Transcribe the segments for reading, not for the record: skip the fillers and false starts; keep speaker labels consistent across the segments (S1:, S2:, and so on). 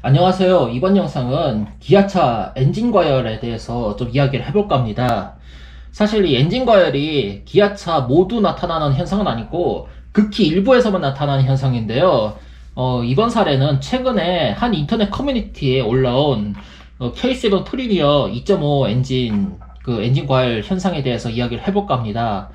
S1: 안녕하세요. 이번 영상은 기아차 엔진 과열에 대해서 좀 이야기를 해볼까 합니다. 사실 이 엔진 과열이 기아차 모두 나타나는 현상은 아니고 극히 일부에서만 나타나는 현상인데요. 이번 사례는 최근에 한 인터넷 커뮤니티에 올라온 K7 프리미어 2.5 엔진 엔진 과열 현상에 대해서 이야기를 해볼까 합니다.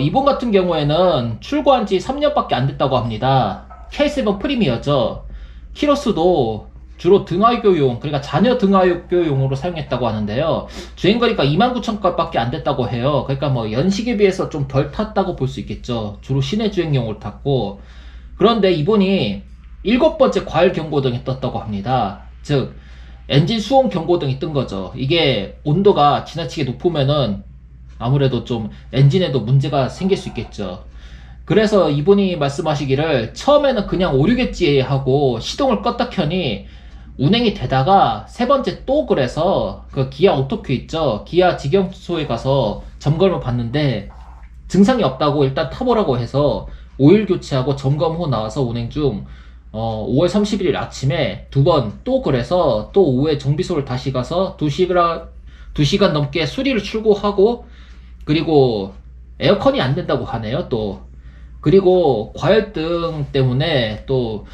S1: 이번 같은 경우에는 출고한 지 3년밖에 안 됐다고 합니다. K7 프리미어죠. 키로수도 주로 등하교용, 그러니까 자녀 등하교용으로 사용했다고 하는데요. 주행거리가 29,000km밖에 안 됐다고 해요. 그러니까 뭐 연식에 비해서 좀 덜 탔다고 볼 수 있겠죠. 주로 시내 주행용으로 탔고. 그런데 이분이 7번째 과열 경고등이 떴다고 합니다. 즉, 엔진 수온 경고등이 뜬 거죠. 이게 온도가 지나치게 높으면은 아무래도 좀 엔진에도 문제가 생길 수 있겠죠. 그래서 이분이 말씀하시기를 처음에는 그냥 오류겠지 하고 시동을 껐다 켜니 운행이 되다가 세 번째 또 그래서 그 기아 오토큐 있죠. 기아 직영소에 가서 점검을 받는데 증상이 없다고 일단 타보라고 해서 오일 교체하고 점검 후 나와서 운행 중 5월 31일 아침에 두 번 또 그래서 또 오후에 정비소를 다시 가서 2시간 넘게 수리를 출고하고 그리고 에어컨이 안 된다고 하네요. 또 그리고 과열등 때문에 또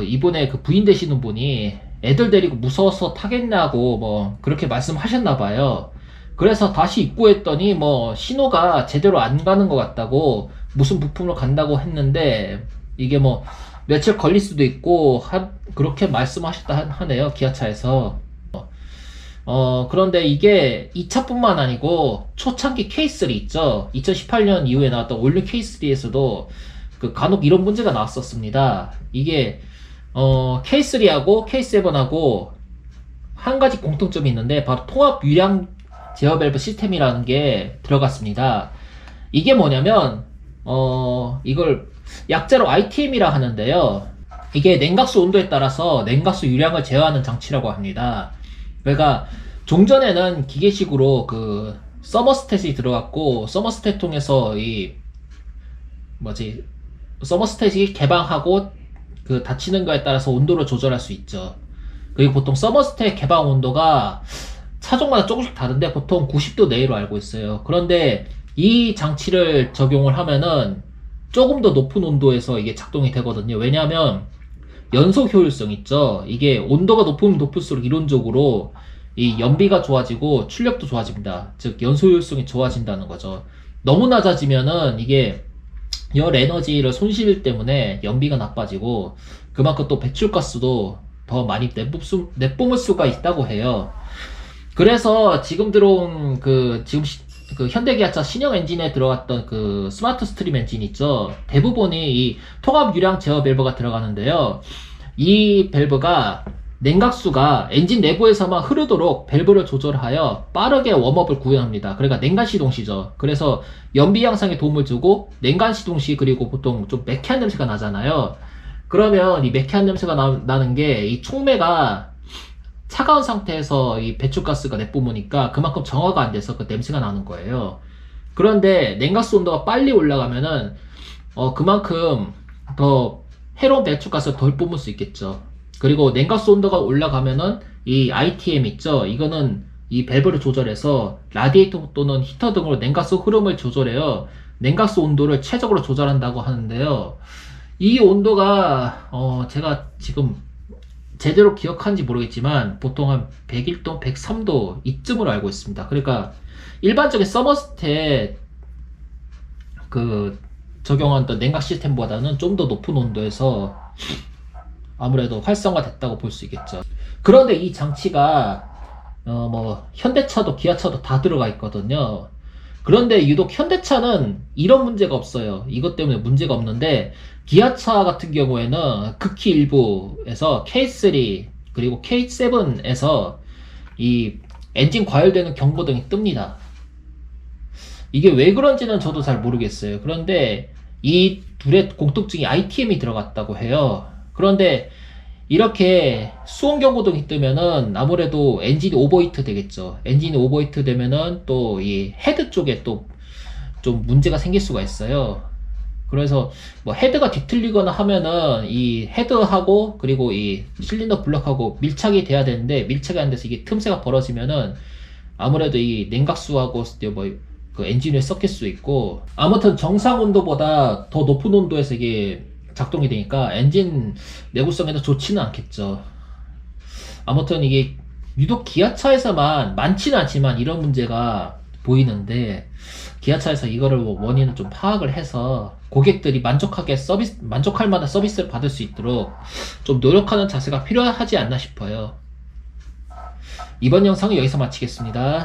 S1: 이번에 부인 되시는 분이 애들 데리고 무서워서 타겠냐고 뭐 그렇게 말씀하셨나봐요. 그래서 다시 입고했더니 뭐 신호가 제대로 안 가는 것 같다고 무슨 부품으로 간다고 했는데 이게 뭐 며칠 걸릴 수도 있고 그렇게 말씀하셨다 하네요. 기아차에서. 그런데 이게 2차뿐만 아니고 초창기 K3 있죠. 2018년 이후에 나왔던 올류 K3에서도 간혹 이런 문제가 나왔었습니다. 이게 K3하고 K7하고 한 가지 공통점이 있는데 바로 통합 유량 제어 밸브 시스템이라는 게 들어갔습니다. 이게 뭐냐면 이걸 약자로 ITM이라 하는데요. 이게 냉각수 온도에 따라서 냉각수 유량을 제어하는 장치라고 합니다. 그러니까 종전에는 기계식으로 서머스탯이 들어갔고 서머스탯 통해서 서머스탯이 개방하고 닫히는 거에 따라서 온도를 조절할 수 있죠. 그리고 보통 서머스탯 개방 온도가 차종마다 조금씩 다른데 보통 90도 내외로 알고 있어요. 그런데 이 장치를 적용을 하면은 조금 더 높은 온도에서 이게 작동이 되거든요. 왜냐하면 연소 효율성 있죠. 이게 온도가 높으면 높을수록 이론적으로 이 연비가 좋아지고 출력도 좋아집니다. 즉 연소 효율성이 좋아진다는 거죠. 너무 낮아지면은 이게 열 에너지를 손실 때문에 연비가 나빠지고 그만큼 또 배출가스도 더 많이 내뿜을 수가 있다고 해요. 그래서 지금 들어온 현대기아차 신형 엔진에 들어갔던 스마트 스트림 엔진 있죠. 대부분이 이 통합 유량 제어 밸브가 들어가는데요. 이 밸브가 냉각수가 엔진 내부에서만 흐르도록 밸브를 조절하여 빠르게 웜업을 구현합니다. 그러니까 냉간 시동시죠. 그래서 연비 향상에 도움을 주고 냉간 시동시 그리고 보통 좀 매캐한 냄새가 나잖아요. 그러면 이 매캐한 냄새가 나는 게 이 촉매가 차가운 상태에서 이 배출가스가 내뿜으니까 그만큼 정화가 안 돼서 그 냄새가 나는 거예요. 그런데 냉각수 온도가 빨리 올라가면은 그만큼 더 해로운 배출가스를 덜 뿜을 수 있겠죠. 그리고 냉각수 온도가 올라가면은 이 ITM 있죠. 이거는 이 밸브를 조절해서 라디에이터 또는 히터 등으로 냉각수 흐름을 조절해요. 냉각수 온도를 최적으로 조절한다고 하는데요. 이 온도가 제가 지금 제대로 기억하는지 모르겠지만 보통 한 101도, 103도 이쯤으로 알고 있습니다. 그러니까 일반적인 서머스탯 적용한 냉각 시스템보다는 좀 더 높은 온도에서 아무래도 활성화됐다고 볼 수 있겠죠. 그런데 이 장치가 현대차도 기아차도 다 들어가 있거든요. 그런데 유독 현대차는 이런 문제가 없어요. 이것 때문에 문제가 없는데 기아차 같은 경우에는 극히 일부에서 K3 그리고 K7에서 이 엔진 과열되는 경고등이 뜹니다. 이게 왜 그런지는 저도 잘 모르겠어요. 그런데 이 둘의 공통점이 ITM이 들어갔다고 해요. 그런데 이렇게 수온 경고등이 뜨면은 아무래도 엔진이 오버히트 되겠죠. 엔진이 오버히트 되면은 또 이 헤드 쪽에 또 좀 문제가 생길 수가 있어요. 그래서 뭐 헤드가 뒤틀리거나 하면은 이 헤드하고 그리고 이 실린더 블럭하고 밀착이 돼야 되는데 밀착이 안 돼서 이게 틈새가 벌어지면은 아무래도 이 냉각수하고 뭐그 엔진을 섞일 수 있고, 아무튼 정상 온도보다 더 높은 온도에서 이게 작동이 되니까 엔진 내구성에는 좋지는 않겠죠. 아무튼 이게 유독 기아차에서만 많지는 않지만 이런 문제가 보이는데, 기아차에서 이거를 원인을 좀 파악을 해서 고객들이 만족할 만한 서비스를 받을 수 있도록 좀 노력하는 자세가 필요하지 않나 싶어요. 이번 영상은 여기서 마치겠습니다.